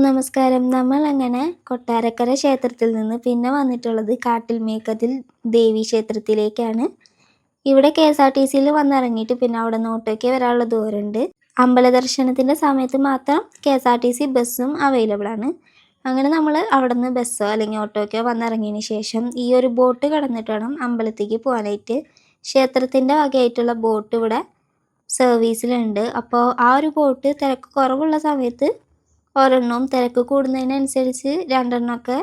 നമസ്കാരം. നമ്മളങ്ങനെ കൊട്ടാരക്കര ക്ഷേത്രത്തിൽ നിന്ന് പിന്നെ വന്നിട്ടുള്ളത് കാട്ടിൽമേക്കതിൽ ദേവി ക്ഷേത്രത്തിലേക്കാണ്. ഇവിടെ KSRTCയിൽ വന്നിറങ്ങിയിട്ട് പിന്നെ അവിടെ നിന്ന് ഓട്ടോയ്ക്ക് വരാനുള്ള ദൂരമുണ്ട്. അമ്പല ദർശനത്തിൻ്റെ സമയത്ത് മാത്രം KSRTC ബസ്സും അവൈലബിൾ ആണ്. അങ്ങനെ നമ്മൾ അവിടെ നിന്ന് ബസ്സോ അല്ലെങ്കിൽ ഓട്ടോയ്ക്കോ വന്നിറങ്ങിയതിന് ശേഷം ഈ ഒരു ബോട്ട് കടന്നിട്ട് വേണം അമ്പലത്തേക്ക് പോകാനായിട്ട്. ക്ഷേത്രത്തിൻ്റെ വകയായിട്ടുള്ള ബോട്ട് ഇവിടെ സർവീസിലുണ്ട്. അപ്പോൾ ആ ഒരു ബോട്ട് തിരക്ക് കുറവുള്ള സമയത്ത് ഒരെണ്ണവും തിരക്ക് കൂടുന്നതിനനുസരിച്ച് രണ്ടെണ്ണമൊക്കെ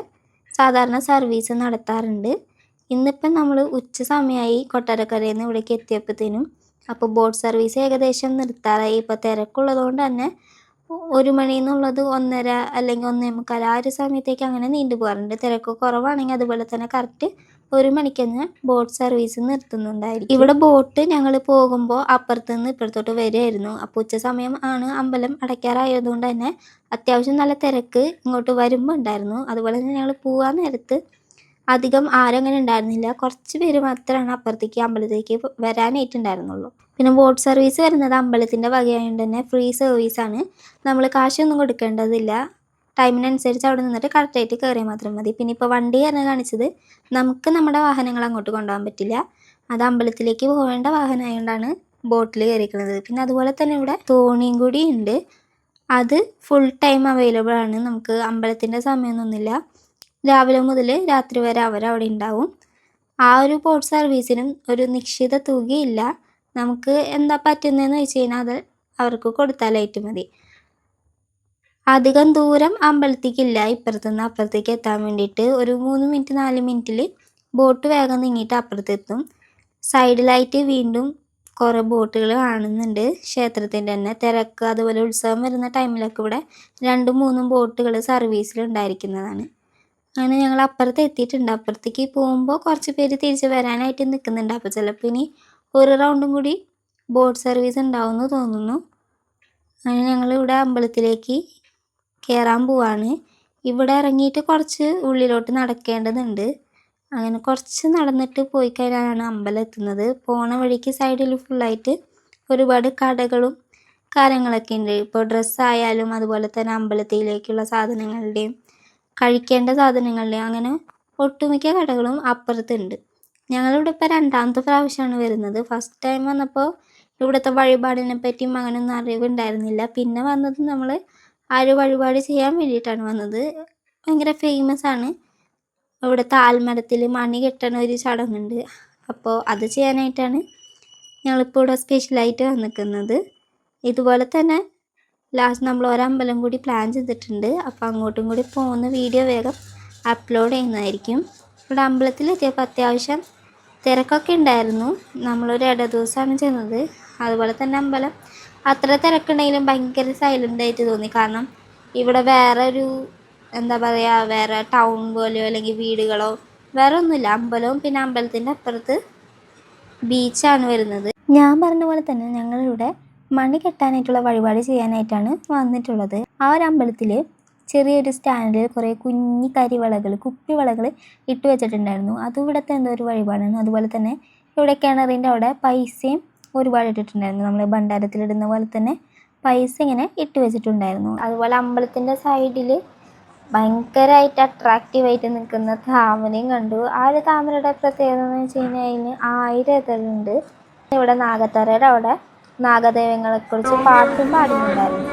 സാധാരണ സർവീസ് നടത്താറുണ്ട്. ഇന്നിപ്പം നമ്മൾ ഉച്ച സമയമായി കൊട്ടാരക്കരയിൽ നിന്ന് ഇവിടേക്ക് എത്തിയപ്പോഴത്തേനും. അപ്പോൾ ബോട്ട് സർവീസ് ഏകദേശം നിർത്താറായി. ഇപ്പോൾ തിരക്കുള്ളതുകൊണ്ട് തന്നെ 1 മണി എന്നുള്ളത് 1:30 അല്ലെങ്കിൽ 1:45 ആ ഒരു സമയത്തേക്ക് അങ്ങനെ നീണ്ടു പോകാറുണ്ട്. തിരക്ക് കുറവാണെങ്കിൽ അതുപോലെ തന്നെ കറക്റ്റ് 1 മണിക്ക് തന്നെ ബോട്ട് സർവീസ് നിർത്തുന്നുണ്ടായിരിക്കും. ഇവിടെ ബോട്ട് ഞങ്ങൾ പോകുമ്പോൾ അപ്പുറത്ത് നിന്ന് ഇപ്പുറത്തോട്ട് വരുമായിരുന്നു. അപ്പോൾ ഉച്ച സമയം ആണ്, അമ്പലം അടയ്ക്കാറായതുകൊണ്ട് തന്നെ അത്യാവശ്യം നല്ല തിരക്ക് ഇങ്ങോട്ട് വരുമ്പോൾ ഉണ്ടായിരുന്നു. അതുപോലെ തന്നെ ഞങ്ങൾ പോകാൻ നേരത്ത് അധികം ആരും അങ്ങനെ ഉണ്ടായിരുന്നില്ല. കുറച്ച് പേര് മാത്രമാണ് അപ്പുറത്തേക്ക് അമ്പലത്തേക്ക് വരാനായിട്ടുണ്ടായിരുന്നുള്ളൂ. പിന്നെ ബോട്ട് സർവീസ് വരുന്നത് അമ്പലത്തിൻ്റെ വകയായതുകൊണ്ട് തന്നെ ഫ്രീ സർവീസാണ്. നമ്മൾ കാശൊന്നും കൊടുക്കേണ്ടതില്ല. ടൈമിനനുസരിച്ച് അവിടെ നിന്നിട്ട് കറക്റ്റായിട്ട് കയറിയാൽ മാത്രം മതി. പിന്നെ ഇപ്പോൾ വണ്ടി കാണിച്ചത് നമുക്ക് നമ്മുടെ വാഹനങ്ങൾ അങ്ങോട്ട് കൊണ്ടുപോകാൻ പറ്റില്ല. അത് അമ്പലത്തിലേക്ക് പോകേണ്ട വാഹനമായതുകൊണ്ടാണ് ബോട്ടിൽ കയറിയിരിക്കുന്നത്. പിന്നെ അതുപോലെ തന്നെ ഇവിടെ തോണിയും കൂടി ഉണ്ട്. അത് ഫുൾ ടൈം അവൈലബിൾ ആണ്. നമുക്ക് അമ്പലത്തിൻ്റെ സമയമൊന്നുമില്ല. രാവിലെ മുതൽ രാത്രി വരെ അവരവിടെ ഉണ്ടാവും. ആ ഒരു ബോട്ട് സർവീസിനും ഒരു നിശ്ചിത തുകയില്ല. നമുക്ക് എന്താ പറ്റുന്നതെന്ന് വെച്ച് കഴിഞ്ഞാൽ അത് അവർക്ക് കൊടുത്താലായിട്ട് മതി. അധികം ദൂരം അമ്പലത്തേക്കില്ല. ഇപ്പുറത്തുനിന്ന് അപ്പുറത്തേക്ക് എത്താൻ വേണ്ടിയിട്ട് ഒരു 3 മിനിറ്റ് 4 മിനിറ്റിൽ ബോട്ട് വേഗം നീങ്ങിയിട്ട് അപ്പുറത്തെത്തും. സൈഡിലായിട്ട് വീണ്ടും കുറേ ബോട്ടുകൾ കാണുന്നുണ്ട്. ക്ഷേത്രത്തിൻ്റെ തന്നെ തിരക്ക് അതുപോലെ ഉത്സവം വരുന്ന ടൈമിലൊക്കെ ഇവിടെ 2-3 ബോട്ടുകൾ സർവീസിലുണ്ടായിരിക്കുന്നതാണ്. അങ്ങനെ ഞങ്ങൾ അപ്പുറത്ത് എത്തിയിട്ടുണ്ട്. അപ്പുറത്തേക്ക് പോകുമ്പോൾ കുറച്ച് പേര് തിരിച്ച് വരാനായിട്ട് നിൽക്കുന്നുണ്ട്. അപ്പോൾ ചിലപ്പോൾ ഇനി ഒരു റൗണ്ടും കൂടി ബോട്ട് സർവീസ് ഉണ്ടാവുമെന്ന് തോന്നുന്നു. അങ്ങനെ ഞങ്ങളിവിടെ അമ്പലത്തിലേക്ക് കയറാൻ പോവാണ്. ഇവിടെ ഇറങ്ങിയിട്ട് കുറച്ച് ഉള്ളിലോട്ട് നടക്കേണ്ടതുണ്ട്. അങ്ങനെ കുറച്ച് നടന്നിട്ട് പോയി കഴിഞ്ഞാലാണ് അമ്പലം എത്തുന്നത്. പോണ വഴിക്ക് സൈഡിൽ ഫുള്ളായിട്ട് ഒരുപാട് കടകളും കാര്യങ്ങളൊക്കെ ഉണ്ട്. ഇപ്പോൾ ഡ്രസ്സായാലും അതുപോലെ തന്നെ അമ്പലത്തിലേക്കുള്ള സാധനങ്ങളുടെയും കഴിക്കേണ്ട സാധനങ്ങളുടെയും അങ്ങനെ ഒട്ടുമിക്ക കടകളും അപ്പുറത്തുണ്ട്. ഞങ്ങളിവിടെ ഇപ്പോൾ 2ാമത്തെ പ്രാവശ്യമാണ് വരുന്നത്. ഫസ്റ്റ് ടൈം വന്നപ്പോൾ ഇവിടുത്തെ വഴിപാടിനെ പറ്റിയും അങ്ങനെയൊന്നും അറിവുണ്ടായിരുന്നില്ല. പിന്നെ വന്നത് നമ്മൾ ആ ഒരു വഴിപാട് ചെയ്യാൻ വേണ്ടിയിട്ടാണ് വന്നത്. ഭയങ്കര ഫേമസ് ആണ്. ഇവിടുത്തെ ആൽമരത്തിൽ മണി കെട്ടണ ഒരു ചടങ്ങുണ്ട്. അപ്പോൾ അത് ചെയ്യാനായിട്ടാണ് ഞങ്ങളിപ്പോൾ ഇവിടെ സ്പെഷ്യലായിട്ട് വന്നിരിക്കുന്നത്. ഇതുപോലെ തന്നെ ലാസ്റ്റ് നമ്മൾ ഒരമ്പലം കൂടി പ്ലാൻ ചെയ്തിട്ടുണ്ട്. അപ്പോൾ അങ്ങോട്ടും കൂടി പോകുന്ന വീഡിയോ വേഗം അപ്ലോഡ് ചെയ്യുന്നതായിരിക്കും. ഇവിടെ അമ്പലത്തിലെത്തിയപ്പോൾ അത്യാവശ്യം തിരക്കൊക്കെ ഉണ്ടായിരുന്നു. നമ്മളൊരു ഇട ദിവസമാണ് ചെന്നത്. അതുപോലെ തന്നെ അമ്പലം അത്ര തിരക്കുണ്ടെങ്കിലും ഭയങ്കര സൈലൻ്റായിട്ട് തോന്നി. കാരണം ഇവിടെ വേറെ ഒരു എന്താ പറയുക, വേറെ ടൗൺ പോലെയോ അല്ലെങ്കിൽ വീടുകളോ വേറെ ഒന്നുമില്ല. അമ്പലവും പിന്നെ അമ്പലത്തിൻ്റെ അപ്പുറത്ത് ബീച്ചാണ് വരുന്നത്. ഞാൻ പറഞ്ഞ പോലെ തന്നെ ഞങ്ങളിവിടെ മണി കെട്ടാനായിട്ടുള്ള വഴിപാട് ചെയ്യാനായിട്ടാണ് വന്നിട്ടുള്ളത്. ആ ഒരു അമ്പലത്തിൽ ചെറിയൊരു സ്റ്റാൻഡിൽ കുറേ കുഞ്ഞി കരിവളകൾ, കുപ്പിവളകൾ ഇട്ട് വെച്ചിട്ടുണ്ടായിരുന്നു. അതും ഇവിടുത്തെ എന്തോ ഒരു വഴിപാടാണ്. അതുപോലെ തന്നെ ഇവിടെ കിണറിൻ്റെ അവിടെ പൈസയും ഒരുപാട് ഇട്ടിട്ടുണ്ടായിരുന്നു. നമ്മൾ ഭണ്ഡാരത്തിലിടുന്ന പോലെ തന്നെ പൈസ ഇങ്ങനെ ഇട്ട് വെച്ചിട്ടുണ്ടായിരുന്നു. അതുപോലെ അമ്പലത്തിൻ്റെ സൈഡിൽ ഭയങ്കരമായിട്ട് അട്രാക്റ്റീവായിട്ട് നിൽക്കുന്ന താമരയും കണ്ടു. ആ ഒരു താമരയുടെ പ്രത്യേകത എന്ന് വെച്ച് കഴിഞ്ഞാൽ അതിന് 1000 ഇതളുണ്ട്. ഇവിടെ നാഗത്തറയുടെ അവിടെ നാഗദേവങ്ങളെക്കുറിച്ച് പാട്ടും പാടുന്നുണ്ടായിരുന്നു.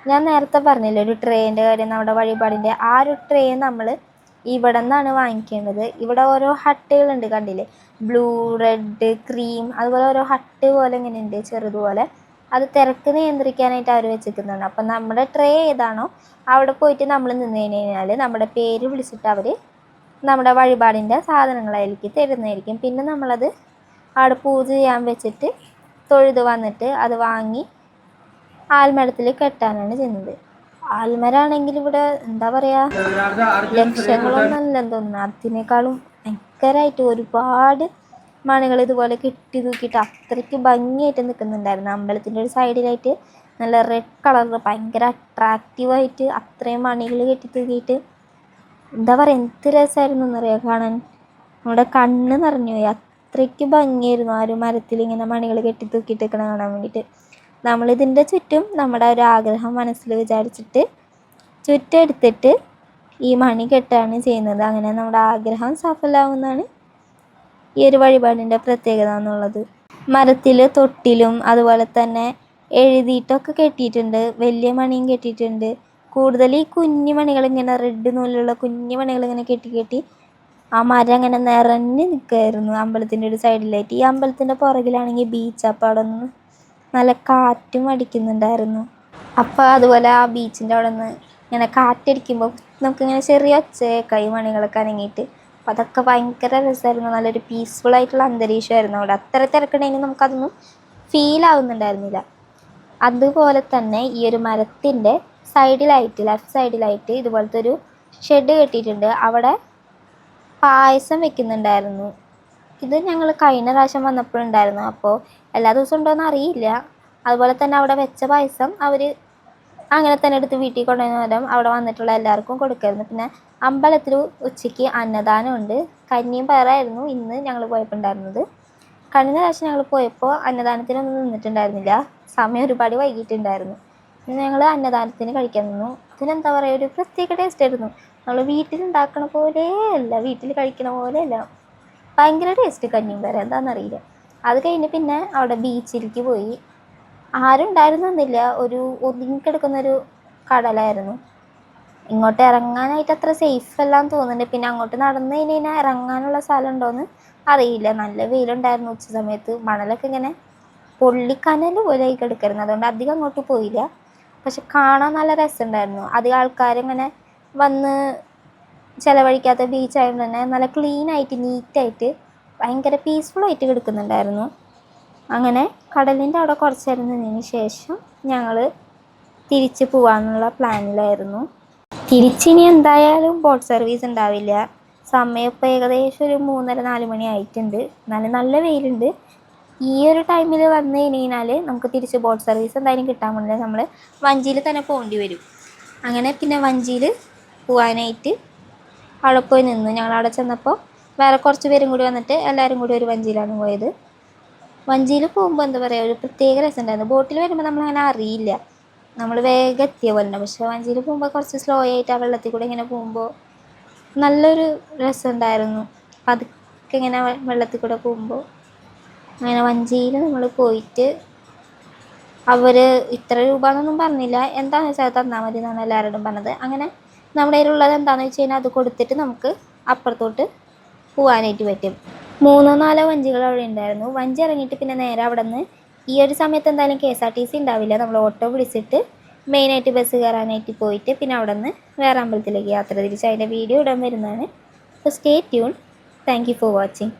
ഞാൻ നേരത്തെ പറഞ്ഞില്ലേ ഒരു ട്രെയിൻ്റെ കാര്യം, നമ്മുടെ വഴിപാടിൻ്റെ ആ ഒരു ട്രെയിൻ നമ്മൾ ഇവിടെ നിന്നാണ് വാങ്ങിക്കേണ്ടത്. ഇവിടെ ഓരോ ഹട്ടുകളുണ്ട്, കണ്ടില്ലേ, ബ്ലൂ, റെഡ്, ക്രീം, അതുപോലെ ഓരോ ഹട്ട് പോലെ ഇങ്ങനെ ഉണ്ട് ചെറുതുപോലെ. അത് തിരക്ക് നിയന്ത്രിക്കാനായിട്ട് അവർ വെച്ചിരിക്കുന്നതാണ്. അപ്പം നമ്മുടെ ട്രേ ഏതാണോ അവിടെ പോയിട്ട് നമ്മൾ നിന്ന് കഴിഞ്ഞാൽ നമ്മുടെ പേര് വിളിച്ചിട്ട് അവർ നമ്മുടെ വഴിപാടിൻ്റെ സാധനങ്ങളായിരിക്കും തരുന്നതായിരിക്കും. പിന്നെ നമ്മളത് അവിടെ പൂജ ചെയ്യാൻ വെച്ചിട്ട് തൊഴുത് വന്നിട്ട് അത് വാങ്ങി ആൽമരത്തിൽ കെട്ടാനാണ് ചെയ്യുന്നത്. ആൽമരാണെങ്കിൽ ഇവിടെ എന്താ പറയുക, ലക്ഷങ്ങളൊന്നല്ലെന്ന് തോന്നുന്നു. അതിനേക്കാളും ഭയങ്കരമായിട്ട് ഒരുപാട് മണികൾ ഇതുപോലെ കെട്ടി തൂക്കിയിട്ട് അത്രയ്ക്ക് ഭംഗിയായിട്ട് നിൽക്കുന്നുണ്ടായിരുന്നു. അമ്പലത്തിൻ്റെ ഒരു സൈഡിലായിട്ട് നല്ല റെഡ് കളറിൽ ഭയങ്കര അട്രാക്റ്റീവായിട്ട് അത്രയും മണികൾ കെട്ടി തൂക്കിയിട്ട് എന്താ പറയുക, എന്ത് രസമായിരുന്നു എന്നറിയാം കാണാൻ. നമ്മുടെ കണ്ണ് നിറഞ്ഞു പോയി. അത്രയ്ക്ക് ഭംഗിയായിരുന്നു ആ ഒരു മരത്തിൽ ഇങ്ങനെ മണികൾ കെട്ടി തൂക്കിയിട്ടേക്കണ കാണാൻ വേണ്ടിയിട്ട്. നമ്മളിതിൻ്റെ ചുറ്റും നമ്മുടെ ഒരു ആഗ്രഹം മനസ്സിൽ വിചാരിച്ചിട്ട് ചുറ്റെടുത്തിട്ട് ഈ മണി കെട്ടാണ് ചെയ്യുന്നത്. അങ്ങനെ നമ്മുടെ ആഗ്രഹം സഫലമാവുന്നതാണ് ഈ ഒരു വഴിപാടിൻ്റെ പ്രത്യേകത എന്നുള്ളത്. മരത്തിൽ തൊട്ടിലും അതുപോലെ തന്നെ എഴുതിയിട്ടൊക്കെ കെട്ടിയിട്ടുണ്ട്. വലിയ മണിയും കെട്ടിയിട്ടുണ്ട്. കൂടുതൽ ഈ കുഞ്ഞു മണികൾ ഇങ്ങനെ റെഡ് നൂലുള്ള കുഞ്ഞു മണികൾ ഇങ്ങനെ കെട്ടി ആ മരം അങ്ങനെ നിറഞ്ഞ് നിൽക്കുമായിരുന്നു അമ്പലത്തിൻ്റെ ഒരു സൈഡിലായിട്ട്. ഈ അമ്പലത്തിൻ്റെ പുറകിലാണെങ്കിൽ ബീച്ച്. അപ്പോൾ അവിടെ നിന്ന് നല്ല കാറ്റും അടിക്കുന്നുണ്ടായിരുന്നു. അപ്പോൾ അതുപോലെ ആ ബീച്ചിൻ്റെ അവിടെ നിന്ന് ഇങ്ങനെ കാറ്റടിക്കുമ്പോൾ നമുക്കിങ്ങനെ ചെറിയ ഒച്ചയൊക്കെ മണികളൊക്കെ അനങ്ങിയിട്ട്. അപ്പോൾ അതൊക്കെ ഭയങ്കര രസമായിരുന്നു. നല്ലൊരു പീസ്ഫുൾ ആയിട്ടുള്ള അന്തരീക്ഷമായിരുന്നു അവിടെ. അത്ര തിരക്കുണ്ടെങ്കിൽ നമുക്കതൊന്നും ഫീൽ ആവുന്നുണ്ടായിരുന്നില്ല. അതുപോലെ തന്നെ ഈ ഒരു മരത്തിൻ്റെ സൈഡിലായിട്ട് ലെഫ്റ്റ് സൈഡിലായിട്ട് ഇതുപോലത്തെ ഒരു ഷെഡ് കെട്ടിയിട്ടുണ്ട്. അവിടെ പായസം വെക്കുന്നുണ്ടായിരുന്നു. ഇത് ഞങ്ങൾ കഴിഞ്ഞ പ്രാവശ്യം വന്നപ്പോഴുണ്ടായിരുന്നു. അപ്പോൾ എല്ലാ ദിവസവും ഉണ്ടോയെന്ന് അറിയില്ല. അതുപോലെ തന്നെ അവിടെ വെച്ച പായസം അവർ അങ്ങനെ തന്നെ എടുത്ത് വീട്ടിൽ കൊണ്ടുവന്ന നേരം അവിടെ വന്നിട്ടുള്ള എല്ലാവർക്കും കൊടുക്കുമായിരുന്നു. പിന്നെ അമ്പലത്തിൽ ഉച്ചയ്ക്ക് അന്നദാനമുണ്ട്. കഞ്ഞിയും പയറായിരുന്നു ഇന്ന് ഞങ്ങൾ പോയപ്പോൾ ഉണ്ടായിരുന്നത്. കഴിഞ്ഞ പ്രാവശ്യം ഞങ്ങൾ പോയപ്പോൾ അന്നദാനത്തിനൊന്നും നിന്നിട്ടുണ്ടായിരുന്നില്ല. സമയം ഒരുപാട് വൈകിട്ടുണ്ടായിരുന്നു. ഇന്ന് ഞങ്ങൾ അന്നദാനത്തിന് കഴിക്കാൻ നിന്നു. അതിനെന്താ പറയുക, ഒരു പ്രത്യേക ടേസ്റ്റ് ആയിരുന്നു. നമ്മൾ വീട്ടിലുണ്ടാക്കണ പോലെയല്ല, വീട്ടിൽ കഴിക്കണ പോലെയല്ല, ഭയങ്കര ടേസ്റ്റ് കഞ്ഞിയും പയറും. എന്താണെന്നറിയില്ല. അത് കഴിഞ്ഞ് പിന്നെ അവിടെ ബീച്ചിലേക്ക് പോയി. ആരും ഉണ്ടായിരുന്നില്ല. ഒരു ഒതുങ്ങിക്കിടക്കുന്നൊരു കടലായിരുന്നു. ഇങ്ങോട്ട് ഇറങ്ങാനായിട്ട് അത്ര സേഫ് അല്ലാന്ന് തോന്നുന്നുണ്ട്. പിന്നെ അങ്ങോട്ട് നടന്നു കഴിഞ്ഞാൽ ഇറങ്ങാനുള്ള സ്ഥലം ഉണ്ടോയെന്ന് അറിയില്ല. നല്ല വെയിലുണ്ടായിരുന്നു ഉച്ച സമയത്ത്. മണലൊക്കെ ഇങ്ങനെ പൊള്ളിക്കനൽ പോലെ ആയി കിടക്കായിരുന്നു. അതുകൊണ്ട് അധികം അങ്ങോട്ട് പോയില്ല. പക്ഷെ കാണാൻ നല്ല രസമുണ്ടായിരുന്നു. അധികം ആൾക്കാരിങ്ങനെ വന്ന് ചിലവഴിക്കാത്ത ബീച്ചായതുകൊണ്ട് തന്നെ നല്ല ക്ലീനായിട്ട് നീറ്റായിട്ട് ഭയങ്കര പീസ്ഫുള്ളായിട്ട് കിടക്കുന്നുണ്ടായിരുന്നു. അങ്ങനെ കടലിൻ്റെ അവിടെ കുറച്ച് നേരം നിന്നതിന് ശേഷം ഞങ്ങൾ തിരിച്ച് പോകാനുള്ള പ്ലാനിലായിരുന്നു. തിരിച്ചിനി എന്തായാലും ബോട്ട് സർവീസ് ഉണ്ടാവില്ല. സമയം ഇപ്പോൾ ഏകദേശം ഒരു 3:30-4 മണി ആയിട്ടുണ്ട്. എന്നാലും നല്ല വെയിലുണ്ട്. ഈ ഒരു ടൈമിൽ വന്നു കഴിഞ്ഞാൽ നമുക്ക് തിരിച്ച് ബോട്ട് സർവീസ് എന്തായാലും കിട്ടാൻ വേണ്ടി നമ്മൾ വഞ്ചിയിൽ തന്നെ പോകേണ്ടി വരും. അങ്ങനെ പിന്നെ വഞ്ചിയിൽ പോകാനായിട്ട് അവിടെ പോയി നിന്ന്. ഞങ്ങളവിടെ ചെന്നപ്പോൾ വേറെ കുറച്ച് പേരും കൂടി വന്നിട്ട് എല്ലാവരും കൂടി ഒരു വഞ്ചിയിലാണ് പോയത്. വഞ്ചിയിൽ പോകുമ്പോൾ എന്താ പറയുക, ഒരു പ്രത്യേക രസമുണ്ടായിരുന്നു. ബോട്ടിൽ വരുമ്പോൾ നമ്മളങ്ങനെ അറിയില്ല, നമ്മൾ വേഗം എത്തിയ പോലെ ഉണ്ട്. പക്ഷേ വഞ്ചിയിൽ പോകുമ്പോൾ കുറച്ച് സ്ലോ ആയിട്ട് ആ വെള്ളത്തിൽ കൂടെ ഇങ്ങനെ പോകുമ്പോൾ നല്ലൊരു രസമുണ്ടായിരുന്നു. പതുക്കെ ഇങ്ങനെ വെള്ളത്തിൽ കൂടെ പോകുമ്പോൾ അങ്ങനെ വഞ്ചിയിൽ നമ്മൾ പോയിട്ട് അവർ ഇത്ര രൂപ എന്നൊന്നും പറഞ്ഞില്ല. എന്താണെന്ന് വെച്ചാൽ അത് തന്നാൽ മതി എന്നാണ് എല്ലാവരോടും പറഞ്ഞത്. അങ്ങനെ നമ്മുടെ കയ്യിലുള്ളത് എന്താണെന്ന് വെച്ച് കഴിഞ്ഞാൽ അത് കൊടുത്തിട്ട് നമുക്ക് അപ്പുറത്തോട്ട് പോകാനായിട്ട് പറ്റും. 3-4 വഞ്ചികൾ അവിടെ ഉണ്ടായിരുന്നു. വഞ്ചി ഇറങ്ങിയിട്ട് പിന്നെ നേരെ അവിടെ നിന്ന് ഈ ഒരു സമയത്ത് എന്തായാലും KSRTC ഉണ്ടാവില്ല. നമ്മൾ ഓട്ടോ വിളിച്ചിട്ട് മെയിനായിട്ട് ബസ് കയറാനായിട്ട് പോയിട്ട് പിന്നെ അവിടെ നിന്ന് വേറെ അമ്പലത്തിലേക്ക് യാത്ര തിരിച്ച് അതിൻ്റെ വീഡിയോ ഇടാൻ വരുന്നതാണ്. അപ്പോൾ stay tune. Thank you for watching.